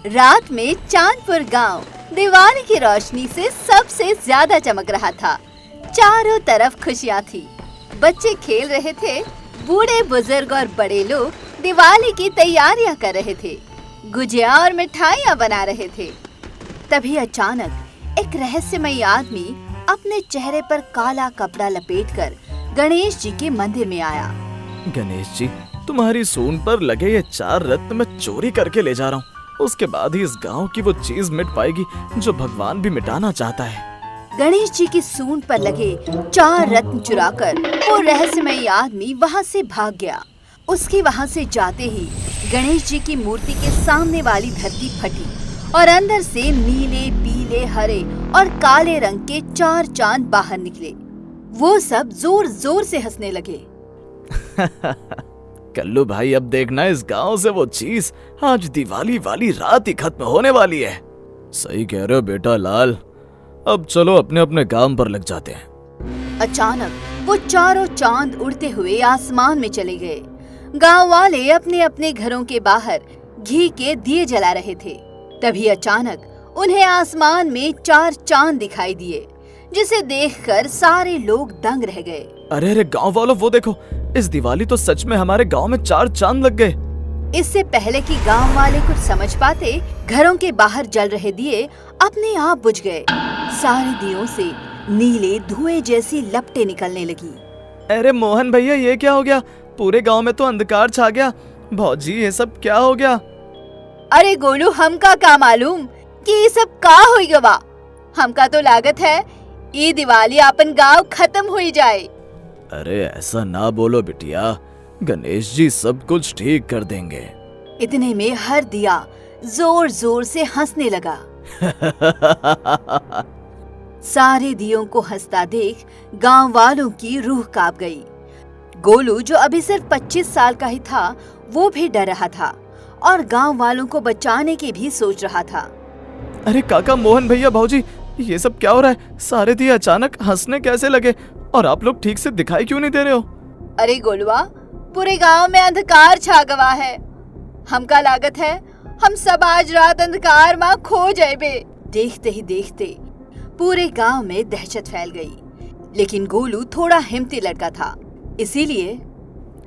रात में चांदपुर गांव दिवाली की रोशनी से सबसे ज्यादा चमक रहा था। चारों तरफ खुशियां थी। बच्चे खेल रहे थे, बूढ़े बुजुर्ग और बड़े लोग दिवाली की तैयारियां कर रहे थे, गुजिया और मिठाइयां बना रहे थे। तभी अचानक एक रहस्यमयी आदमी अपने चेहरे पर काला कपड़ा लपेटकर गणेश जी के मंदिर में आया। गणेश जी, तुम्हारी सूंड पर लगे ये 4 रत्न मैं चोरी करके ले जा रहा हूँ। उसके बाद ही इस गांव की वो चीज मिट पाएगी जो भगवान भी मिटाना चाहता है। गणेश जी की सूंड पर लगे 4 रत्न चुराकर वो रहस्यमयी आदमी वहाँ से भाग गया। उसके वहाँ से जाते ही गणेश जी की मूर्ति के सामने वाली धरती फटी और अंदर से नीले, पीले, हरे और काले रंग के 4 चांद बाहर निकले। वो सब जोर जोर से हंसने लगे। कल्लू भाई, अब देखना इस गांव से वो चीज आज दिवाली वाली रात ही खत्म होने वाली है। सही कह रहे हो बेटा लाल, अब चलो अपने अपने काम पर लग जाते हैं। अचानक वो चारों चांद उड़ते हुए आसमान में चले गए। गांव वाले अपने अपने घरों के बाहर घी के दिए जला रहे थे। तभी अचानक उन्हें आसमान में 4 चांद दिखाई दिए, जिसे देखकर सारे लोग दंग रह गए। अरे अरे गांव वालों, वो देखो, इस दिवाली तो सच में हमारे गांव में 4 चांद लग गए। इससे पहले कि गांव वाले कुछ समझ पाते, घरों के बाहर जल रहे दिए अपने आप बुझ गए। सारे दियों से नीले धुएं जैसी लपटें निकलने लगी। अरे मोहन भैया, ये क्या हो गया? पूरे गांव में तो अंधकार छा गया। भौजी, ये सब क्या हो गया? अरे गोलू, हमका का मालूम कि ये सब का हुई गवा। हमका तो लागत है ये दिवाली अपन गांव खत्म हुई जाए। अरे ऐसा ना बोलो बिटिया, गणेश जी सब कुछ ठीक कर देंगे। इतने में हर दिया जोर जोर से हंसने लगा। सारे दियों को हंसता देख गांव वालों की रूह कांप गई। गोलू, जो अभी सिर्फ 25 साल का ही था, वो भी डर रहा था और गांव वालों को बचाने की भी सोच रहा था। अरे काका, मोहन भैया, भौजी, ये सब क्या हो रहा है? सारे दिए अचानक हंसने कैसे लगे? और आप लोग ठीक से दिखाई क्यों नहीं दे रहे हो? अरे गोलुआ, पूरे गांव में अंधकार छा गवा है। हमका लागत है हम सब आज रात अंधकार में खो जाएबे। देखते ही देखते पूरे गांव में दहशत फैल गई। लेकिन गोलू थोड़ा हिम्मती लड़का था, इसीलिए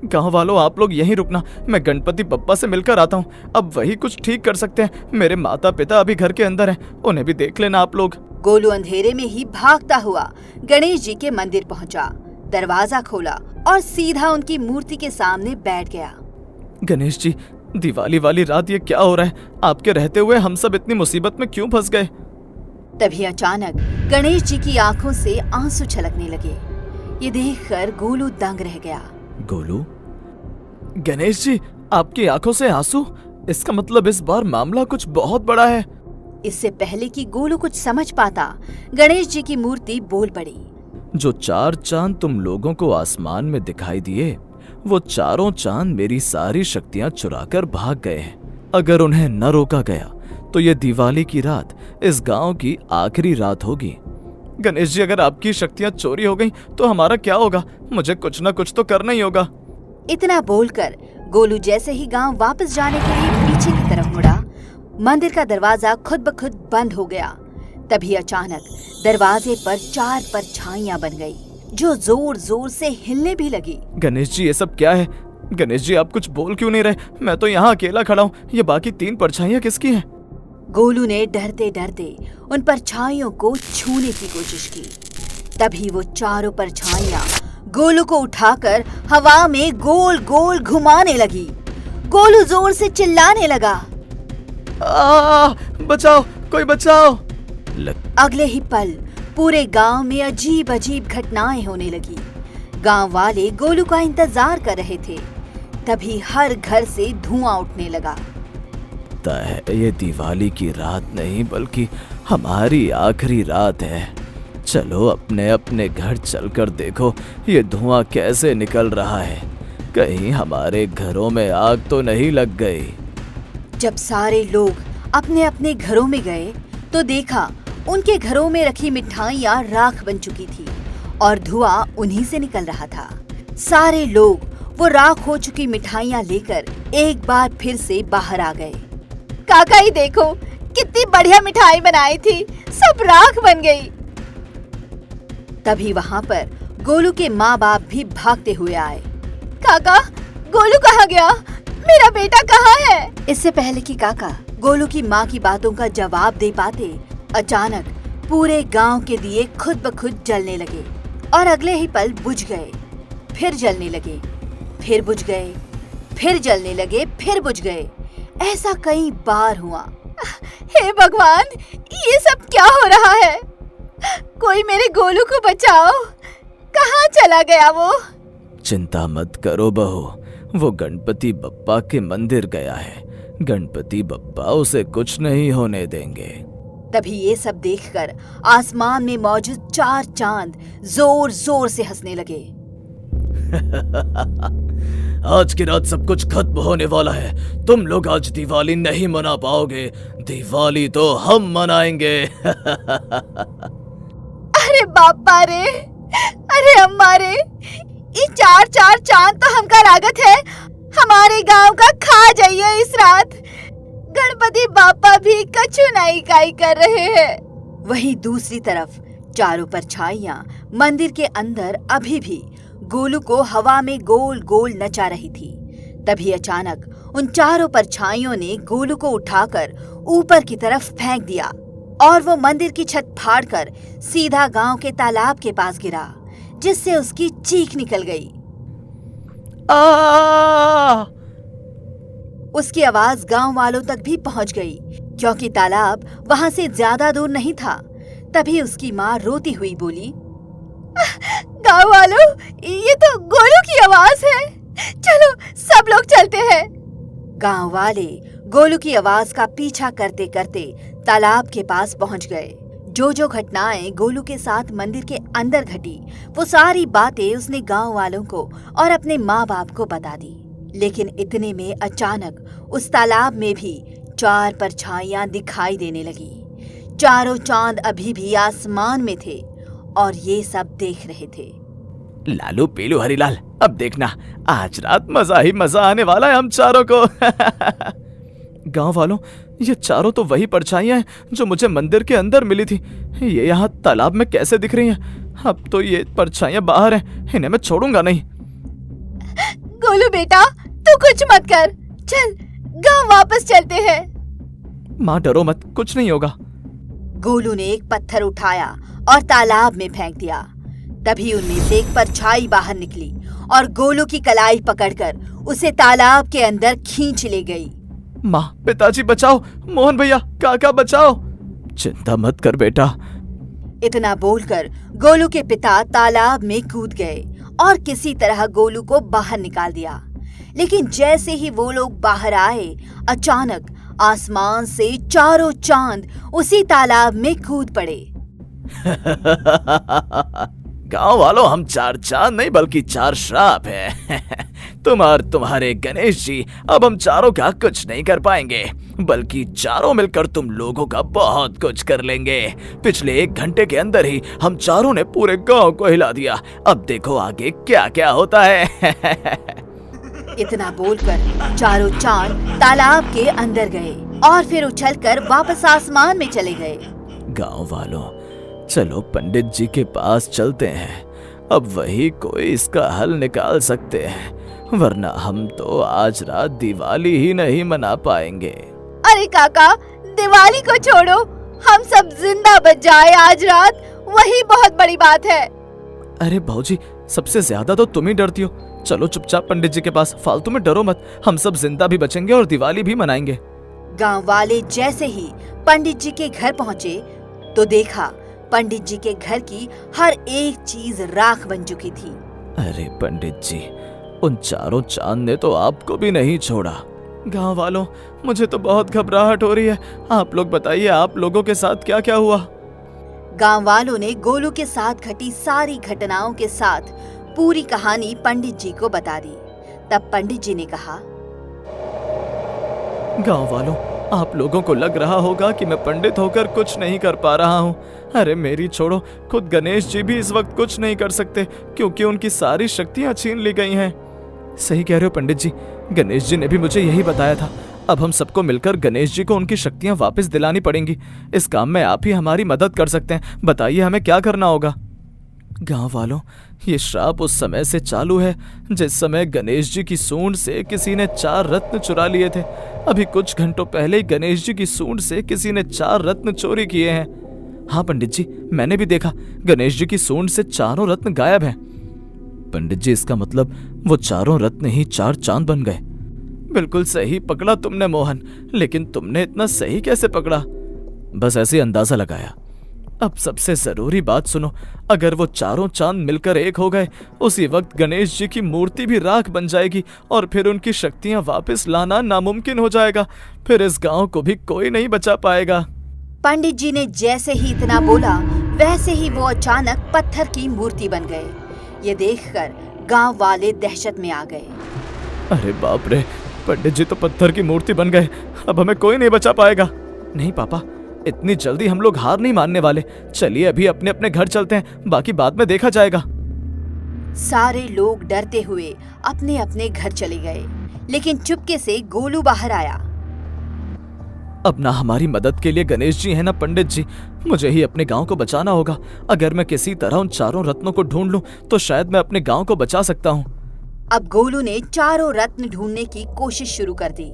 गांव वालों, आप लोग यहीं रुकना, मैं गणपति बप्पा से मिलकर आता हूँ। अब वही कुछ ठीक कर सकते हैं। मेरे माता पिता अभी घर के अंदर हैं, उन्हें भी देख लेना आप लोग। गोलू अंधेरे में ही भागता हुआ गणेश जी के मंदिर पहुंचा, दरवाजा खोला और सीधा उनकी मूर्ति के सामने बैठ गया। गणेश जी, दिवाली वाली रात ये क्या हो रहा है? आपके रहते हुए हम सब इतनी मुसीबत में क्यों फंस गए? तभी अचानक गणेश जी की आंखों से आंसू छलकने लगे। ये देखकर गोलू दंग रह गया। गोलू, गणेश जी, आपकी आंखों से आंसू? इसका मतलब इस बार मामला कुछ बहुत बड़ा है। इससे पहले कि गोलू कुछ समझ पाता, गणेश जी की मूर्ति बोल पड़ी। जो 4 चांद तुम लोगों को आसमान में दिखाई दिए, वो चारों चांद मेरी सारी शक्तियां चुराकर भाग गए हैं। अगर उन्हें न रोका गया तो ये दिवाली की रात इस गांव की आखिरी रात होगी। गणेश जी, अगर आपकी शक्तियां चोरी हो गई तो हमारा क्या होगा? मुझे कुछ न कुछ तो करना ही होगा। इतना बोलकर गोलू जैसे ही गांव वापस जाने के लिए पीछे की तरफ मुड़ा, मंदिर का दरवाजा खुद ब खुद बंद हो गया। तभी अचानक दरवाजे पर 4 परछाइयां बन गई, जो जोर जोर से हिलने भी लगी। गणेश जी, ये सब क्या है? गणेश जी, आप कुछ बोल क्यों नहीं रहे? मैं तो यहाँ अकेला खड़ा हूँ। ये बाकी 3 परछाइयां किसकी हैं? गोलू ने डरते डरते उन परछाइयों को छूने की कोशिश की। तभी वो चारों परछाइयां गोलू को उठाकर हवा में गोल गोल घुमाने लगी। गोलू जोर से चिल्लाने लगा, बचाओ, कोई बचाओ। अगले ही पल पूरे गांव में अजीब अजीब घटनाएं होने लगी। गांव वाले गोलू का इंतजार कर रहे थे। तभी हर घर से धुआं उठने लगा। ये दिवाली की रात नहीं बल्कि हमारी आखिरी रात है। चलो अपने अपने घर चलकर देखो ये धुआं कैसे निकल रहा है। कहीं हमारे घरों में आग तो नहीं लग गई। जब सारे लोग अपने अपने घरों में गए तो देखा उनके घरों में रखी मिठाइयां राख बन चुकी थी और धुआं उन्हीं से निकल रहा था। सारे लोग वो राख हो चुकी मिठाइयां लेकर एक बार फिर से बाहर आ गए। काका ही देखो, कितनी बढ़िया मिठाई बनाई थी, सब राख बन गई। तभी वहाँ पर गोलू के माँ बाप भी भागते हुए आए। काका, गोलू कहाँ गया? मेरा बेटा कहाँ है? इससे पहले कि काका गोलू की माँ की बातों का जवाब दे पाते, अचानक पूरे गांव के दिए खुद ब खुद जलने लगे और अगले ही पल बुझ गए, फिर जलने लगे, फिर बुझ गए, फिर जलने लगे, फिर बुझ गए। ऐसा कई बार हुआ। हे भगवान, ये सब क्या हो रहा है? कोई मेरे गोलू को बचाओ, कहाँ चला गया वो? चिंता मत करो बहू, वो गणपति बप्पा के मंदिर गया है। गणपति बप्पा उसे कुछ नहीं होने देंगे। तभी ये सब देखकर आसमान में मौजूद 4 चांद जोर जोर से हंसने लगे। आज की रात सब कुछ खत्म होने वाला है। तुम लोग आज दिवाली नहीं मना पाओगे, दिवाली तो हम मनाएंगे। अरे बापा रे, अरे अम्मा रे, ये 4 चांद तो हमका लागत है हमारे गांव का खा जाइए इस रात। गणपति बापा भी कछु नहीं काई कर रहे हैं। वहीं दूसरी तरफ चारों परछाइयां मंदिर के अंदर अभी भी गोलू को हवा में गोल गोल नचा रही थी। तभी अचानक उन चारों परछाइयों ने गोलू को उठाकर ऊपर की तरफ फेंक दिया और वो मंदिर की छत फाड़कर सीधा गांव के तालाब के पास गिरा, जिससे उसकी चीख निकल गई। उसकी आवाज गांव वालों तक भी पहुंच गई, क्योंकि तालाब वहां से ज्यादा दूर नहीं था। तभी उसकी माँ रोती हुई बोली, गांव वालों, ये तो गोलू की आवाज है, चलो सब लोग चलते हैं। गांव वाले गोलू की आवाज का पीछा करते करते तालाब के पास पहुंच गए। जो घटनाएं गोलू के साथ मंदिर के अंदर घटी, वो सारी बातें उसने गांव वालों को और अपने माँ बाप को बता दी। लेकिन इतने में अचानक उस तालाब में भी 4 परछाइयां दिखाई देने लगी। चारों चांद अभी भी आसमान में थे और ये सब देख रहे थे। लालू पीलू हरीलाल, अब देखना, आज रात मजा ही मजा आने वाला है हम चारों को। गांव वालों, ये चारों तो वही परछाइयां हैं जो मुझे मंदिर के अंदर मिली थी। ये यहाँ तालाब में कैसे दिख रही हैं? अब तो ये परछाइयां बाहर हैं, इन्हें मैं छोड़ूंगा नहीं। गोलू बेटा, तू कुछ मत कर, चल गांव वापस चलते हैं। माँ डरो मत, कुछ नहीं होगा। गोलू ने एक पत्थर उठाया और तालाब में फेंक दिया। तभी उनमें से एक परछाई बाहर निकली और गोलू की कलाई पकड़कर उसे तालाब के अंदर खींच ले गई। माँ, पिताजी बचाओ, मोहन भैया, काका बचाओ। चिंता मत कर बेटा। इतना बोलकर गोलू के पिता तालाब में कूद गए और किसी तरह गोलू को बाहर निकाल दिया। लेकिन जैसे ही वो लोग बाहर आए, अचानक आसमान से चारों चांद उसी तालाब में कूद पड़े। गांव वालों, हम 4 चांद नहीं बल्कि 4 श्राप हैं। तुम्हारे गणेश जी अब हम चारों का कुछ नहीं कर पाएंगे, बल्कि चारों मिलकर तुम लोगों का बहुत कुछ कर लेंगे। पिछले 1 घंटे के अंदर ही हम चारों ने पूरे गांव को हिला दिया। अब देखो आगे क्या क्या होता है। इतना बोलकर चारों चांद तालाब के अंदर गए और फिर उछलकर वापस आसमान में चले गए। गांव वालों, चलो पंडित जी के पास चलते हैं। अब वही कोई इसका हल निकाल सकते हैं, वरना हम तो आज रात दिवाली ही नहीं मना पाएंगे। अरे काका, दिवाली को छोड़ो, हम सब जिंदा बच जाए आज रात, वही बहुत बड़ी बात है। अरे भाऊजी, सबसे ज्यादा तो तुम ही डरती हो। चलो चुपचाप पंडित जी के पास, फालतू में डरो मत। हम सब जिंदा भी बचेंगे और दिवाली भी मनाएंगे। गांव वाले जैसे ही पंडित जी के घर पहुँचे तो देखा पंडित जी के घर की हर एक चीज राख बन चुकी थी। अरे पंडित जी, उन चारों चांद ने तो आपको भी नहीं छोड़ा। गांव वालों, मुझे तो बहुत घबराहट हो रही है। आप लोग बताइए, आप लोगों के साथ क्या क्या हुआ? गांव वालों ने गोलू के साथ घटी सारी घटनाओं के साथ पूरी कहानी पंडित जी को बता दी। तब पंडित जी ने कहा, गांव वालों, आप लोगों को लग रहा होगा कि मैं पंडित होकर कुछ नहीं कर पा रहा हूँ। अरे मेरी छोड़ो, खुद गणेश जी भी इस वक्त कुछ नहीं कर सकते, क्योंकि उनकी सारी शक्तियाँ छीन ली गई हैं। सही कह रहे हो पंडित जी, गणेश जी ने भी मुझे यही बताया था। अब हम सबको मिलकर गणेश जी को उनकी शक्तियां वापस दिलानी पड़ेंगी। इस काम में आप ही हमारी मदद कर सकते हैं। बताइए हमें क्या करना होगा। गांव वालों, ये श्राप उस समय से चालू है जिस समय गणेश जी की सूंड से किसी ने 4 रत्न चुरा लिए थे। अभी कुछ घंटों पहले ही गणेश जी की सूंड से किसी ने 4 रत्न चोरी किए हैं। हाँ पंडित जी, मैंने भी देखा, गणेश जी की सूंड से चारों रत्न गायब हैं। पंडित जी, इसका मतलब वो चारों रत्न ही 4 चांद बन गए। बिल्कुल सही पकड़ा तुमने मोहन, लेकिन तुमने इतना सही कैसे पकड़ा? बस ऐसे ही अंदाजा लगाया। अब सबसे जरूरी बात सुनो, अगर वो चारों चांद मिलकर एक हो गए, उसी वक्त गणेश जी की मूर्ति भी राख बन जाएगी और फिर उनकी शक्तियां वापस लाना नामुमकिन हो जाएगा। फिर इस गांव को भी कोई नहीं बचा पाएगा। पंडित जी ने जैसे ही इतना बोला, वैसे ही वो अचानक पत्थर की मूर्ति बन गए। ये देखकर गांव वाले दहशत में आ गए। अरे बाप रे, पंडित जी तो पत्थर की मूर्ति बन गए। अब हमें कोई नहीं बचा पाएगा। नहीं पापा, इतनी जल्दी हम लोग हार नहीं मानने वाले। चलिए अभी अपने अपने घर चलते हैं, बाकी बाद में देखा जाएगा। सारे लोग डरते हुए अपने अपने घर चले गए, लेकिन चुपके से गोलू बाहर आया। अब ना हमारी मदद के लिए गणेश जी है ना पंडित जी, मुझे ही अपने गांव को बचाना होगा। अगर मैं किसी तरह उन चारों रत्नों को ढूंढ लूं तो शायद मैं अपने गांव को बचा सकता हूं। अब गोलू ने चारों रत्न ढूंढने की कोशिश शुरू कर दी।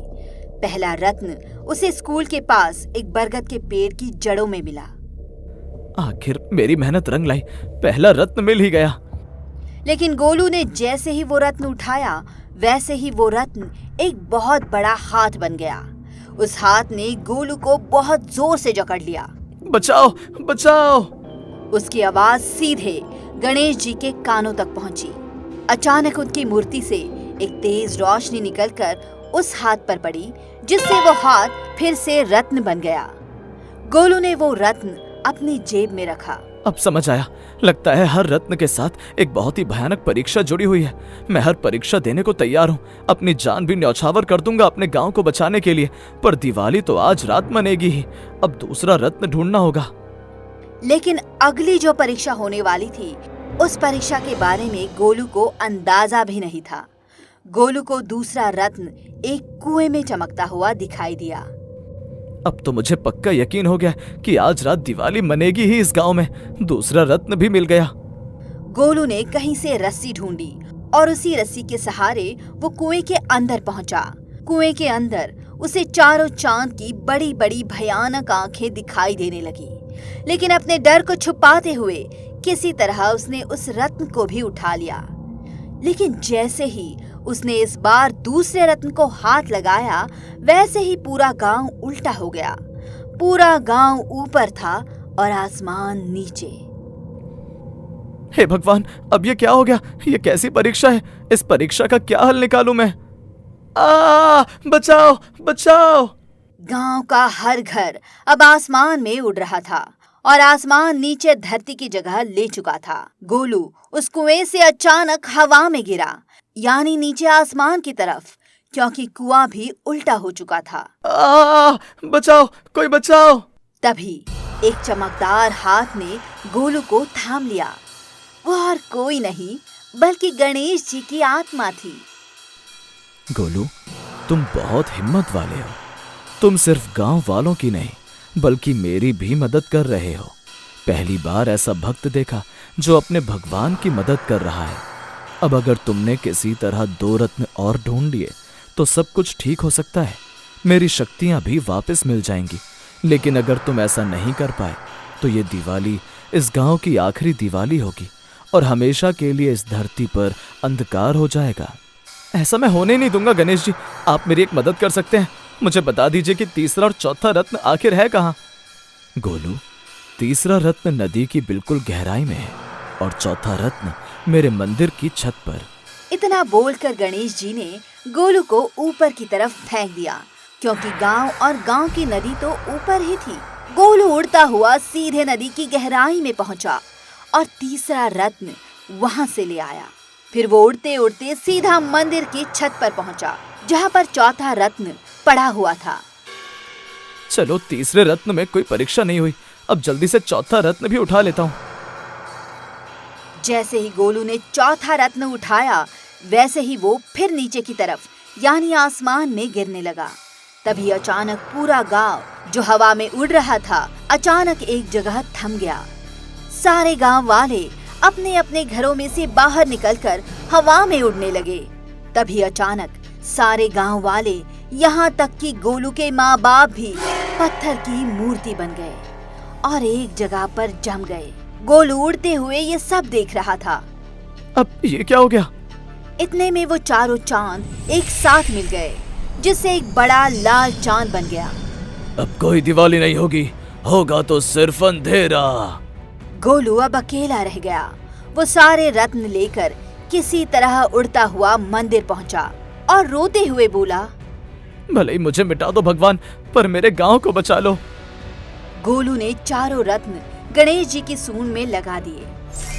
पहला रत्न उसे स्कूल के पास एक बरगद के पेड़ की जड़ों में मिला। आखिर मेरी मेहनत रंग लाई, पहला रत्न मिल ही गया। लेकिन गोलू ने जैसे ही वो रत्न उठाया, वैसे ही वो रत्न एक बहुत बड़ा हाथ बन गया। उस हाथ ने गोलू को बहुत जोर से जकड़ लिया। बचाओ बचाओ! उसकी आवाज सीधे गणेश जी के कानों तक पहुंची। अचानक उनकी मूर्ति से एक तेज रोशनी निकलकर उस हाथ पर पड़ी, जिससे वो हाथ फिर से रत्न बन गया। गोलू ने वो रत्न अपनी जेब में रखा। अब समझ आया, लगता है हर रत्न के साथ एक बहुत ही भयानक परीक्षा जुड़ी हुई है। मैं हर परीक्षा देने को तैयार हूँ। अपनी जान भी न्यौछावर कर दूंगा अपने गांव को बचाने के लिए। पर दिवाली तो आज रात मनेगी ही। अब दूसरा रत्न ढूंढना होगा। लेकिन अगली जो परीक्षा होने वाली थी, उस परीक्षा के बारे में गोलू को अंदाजा भी नहीं था। गोलू को दूसरा रत्न एक कुएं में चमकता हुआ दिखाई दिया। अब तो मुझे पक्का यकीन हो गया कि आज रात दिवाली मनेगी ही इस गांव में। दूसरा रत्न भी मिल गया। गोलू ने कहीं से रस्सी ढूंढी और उसी रस्सी के सहारे वो कुएं के अंदर पहुंचा। कुएं के अंदर उसे चारों चांद की बड़ी बड़ी भयानक आंखें दिखाई देने लगी। लेकिन अपने डर को छुपाते हुए किसी तरह उसने उस रत्न को भी उठा लिया। लेकिन जैसे ही उसने इस बार दूसरे रत्न को हाथ लगाया, वैसे ही पूरा गांव उल्टा हो गया। पूरा गांव ऊपर था और आसमान नीचे। हे भगवान, अब ये क्या हो गया? ये कैसी परीक्षा है? इस परीक्षा का क्या हल निकालूं मैं? बचाओ बचाओ! गांव का हर घर अब आसमान में उड़ रहा था और आसमान नीचे धरती की जगह ले चुका था। गोलू उस कुएं से अचानक हवा में गिरा, यानी नीचे आसमान की तरफ, क्योंकि कुआं भी उल्टा हो चुका था। बचाओ, कोई बचाओ! तभी एक चमकदार हाथ ने गोलू को थाम लिया। वो और कोई नहीं बल्कि गणेश जी की आत्मा थी। गोलू, तुम बहुत हिम्मत वाले हो। तुम सिर्फ गांव वालों की नहीं बल्कि मेरी भी मदद कर रहे हो। पहली बार ऐसा भक्त देखा जो अपने भगवान की मदद कर रहा है। अब अगर तुमने किसी तरह 2 रत्न और ढूंढ लिए तो सब कुछ ठीक हो सकता है। मेरी शक्तियां भी वापस मिल जाएंगी। लेकिन अगर तुम ऐसा नहीं कर पाए तो ये दिवाली इस गांव की आखिरी दिवाली होगी और हमेशा के लिए इस धरती पर अंधकार हो जाएगा। ऐसा मैं होने नहीं दूंगा गणेश जी। आप मेरी एक मदद कर सकते हैं। मुझे बता दीजिए कि तीसरा और चौथा रत्न आखिर है कहाँ? गोलू, तीसरा रत्न नदी की बिल्कुल गहराई में है और चौथा रत्न मेरे मंदिर की छत पर। इतना बोलकर गणेश जी ने गोलू को ऊपर की तरफ फेंक दिया, क्योंकि गांव और गांव की नदी तो ऊपर ही थी। गोलू उड़ता हुआ सीधे नदी की गहराई में पहुंचा और तीसरा रत्न वहां से ले आया। फिर वो उड़ते उड़ते सीधा मंदिर की छत पर पहुंचा, जहां पर चौथा रत्न पड़ा हुआ था। चलो, तीसरे रत्न में कोई परीक्षा नहीं हुई। अब जल्दी से चौथा रत्न भी उठा लेता हूँ। जैसे ही गोलू ने चौथा रत्न उठाया, वैसे ही वो फिर नीचे की तरफ यानी आसमान में गिरने लगा। तभी अचानक पूरा गांव जो हवा में उड़ रहा था अचानक एक जगह थम गया। सारे गांव वाले अपने अपने घरों में से बाहर निकलकर हवा में उड़ने लगे। तभी अचानक सारे गांव वाले यहाँ तक कि गोलू के माँ बाप भी पत्थर की मूर्ति बन गए और एक जगह पर जम गए। गोलू उड़ते हुए ये सब देख रहा था। अब ये क्या हो गया? इतने में वो चारों चांद एक साथ मिल गए जिससे एक बड़ा लाल चांद बन गया। अब कोई दिवाली नहीं होगी, होगा तो सिर्फ अंधेरा। गोलू अब अकेला रह गया। वो सारे रत्न लेकर किसी तरह उड़ता हुआ मंदिर पहुंचा और रोते हुए बोला, भले ही मुझे मिटा दो भगवान, पर मेरे गांव को बचा लो। गोलू ने चारों रत्न गणेश जी की सूंड में लगा दिए।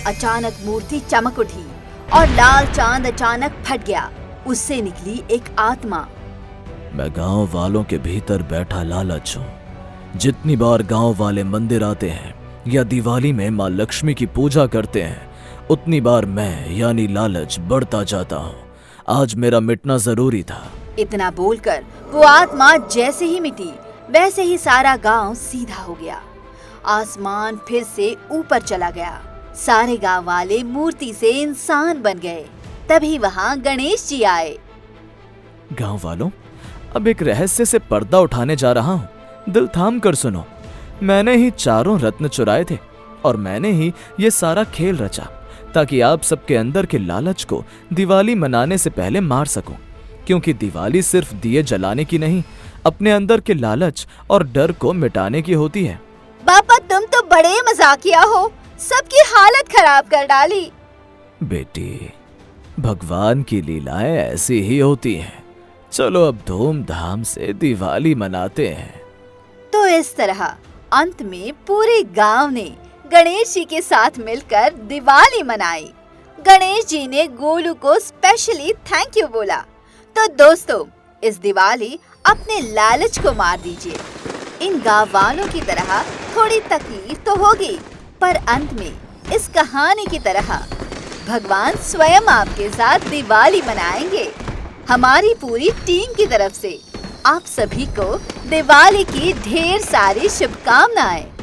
अचानक मूर्ति चमक उठी और लाल चांद अचानक फट गया। उससे निकली एक आत्मा। मैं गांव वालों के भीतर बैठा लालच हूँ। जितनी बार गांव वाले मंदिर आते हैं या दिवाली में माँ लक्ष्मी की पूजा करते हैं, उतनी बार मैं यानी लालच बढ़ता जाता हूँ। आज मेरा मिटना जरूरी था। इतना बोलकर वो आत्मा जैसे ही मिटी वैसे ही सारा गांव सीधा हो गया। आसमान फिर से ऊपर चला गया। सारे गांव वाले मूर्ति से इंसान बन गए। तभी वहां गणेश जी आए। गांव वालों, अब एक रहस्य से पर्दा उठाने जा रहा हूँ। दिल थाम कर सुनो। मैंने ही चारों रत्न चुराए थे और मैंने ही ये सारा खेल रचा ताकि आप सबके अंदर के लालच को दिवाली मनाने से पहले मार सकूं। क्योंकि दिवाली सिर्फ दिए जलाने की नहीं, अपने अंदर के लालच और डर को मिटाने की होती है। पापा, तुम तो बड़े मजाकिया हो, सबकी हालत खराब कर डाली। बेटी, भगवान की लीलाएं ऐसी ही होती हैं। चलो अब धूमधाम से दिवाली मनाते हैं। तो इस तरह अंत में पूरे गांव ने गणेश जी के साथ मिलकर दिवाली मनाई। गणेश जी ने गोलू को स्पेशली थैंक यू बोला। तो दोस्तों, इस दिवाली अपने लालच को मार दीजिए। इन गांव वालों की तरह थोड़ी तकलीफ तो होगी, पर अंत में इस कहानी की तरह भगवान स्वयं आपके साथ दिवाली मनाएंगे। हमारी पूरी टीम की तरफ से आप सभी को दिवाली की ढेर सारी शुभकामनाएं।